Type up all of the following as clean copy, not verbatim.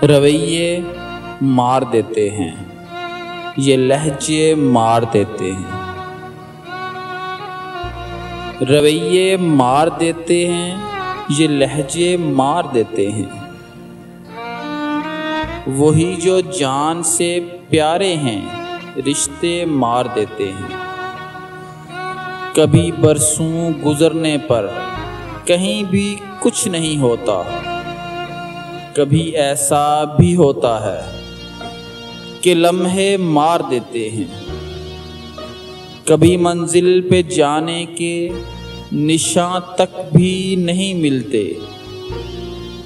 रवैये मार देते हैं, ये लहजे मार देते हैं। रवैये मार देते हैं, ये लहजे मार देते हैं। वही जो जान से प्यारे हैं, रिश्ते मार देते हैं। कभी बरसों गुजरने पर कहीं भी कुछ नहीं होता, कभी ऐसा भी होता है कि लम्हे मार देते हैं। कभी मंजिल पे जाने के निशान तक भी नहीं मिलते,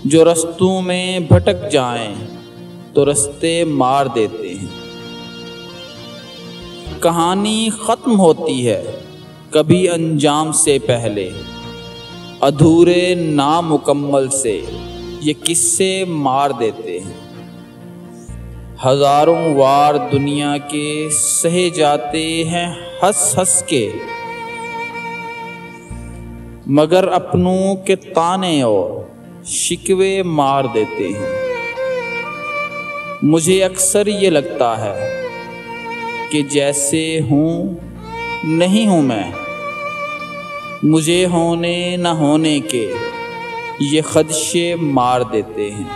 जो रस्तों में भटक जाएं तो रास्ते मार देते हैं। कहानी ख़त्म होती है कभी अंजाम से पहले, अधूरे नामुकम्मल से ये किस्से मार देते हैं। हजारों वार दुनिया के सहे जाते हैं हंस हंस के, मगर अपनों के ताने और शिकवे मार देते हैं। मुझे अक्सर ये लगता है कि जैसे हूँ नहीं हूँ मैं, मुझे होने न होने के ये खदशे मार देते हैं।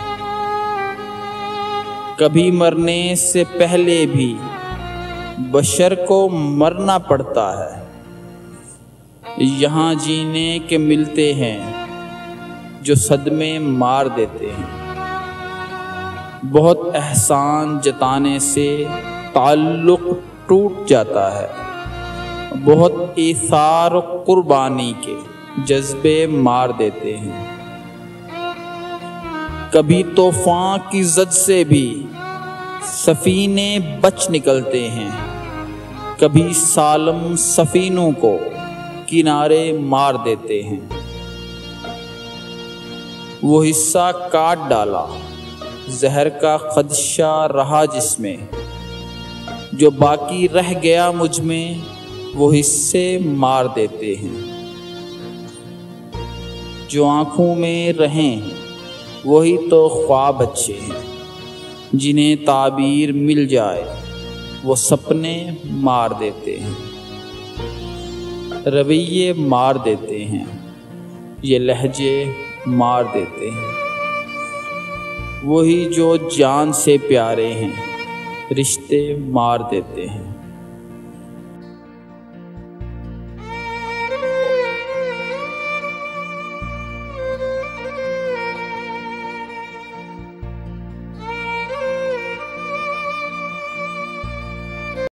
कभी मरने से पहले भी बशर को मरना पड़ता है। यहाँ जीने के मिलते हैं जो सदमे मार देते हैं। बहुत एहसान जताने से ताल्लुक़ टूट जाता है, बहुत ईसार और कुर्बानी के जज्बे मार देते हैं। कभी तूफ़ान की ज़द से भी सफ़ीने बच निकलते हैं, कभी सालम सफ़ीनों को किनारे मार देते हैं। वो हिस्सा काट डाला जहर का खदशा रहा जिसमें, जो बाकी रह गया मुझ में वो हिस्से मार देते हैं। जो आँखों में रहें वही तो ख्वाब अच्छे हैं, जिन्हें ताबीर मिल जाए वो सपने मार देते हैं। रवैये मार देते हैं, ये लहजे मार देते हैं। वही जो जान से प्यारे हैं, रिश्ते मार देते हैं।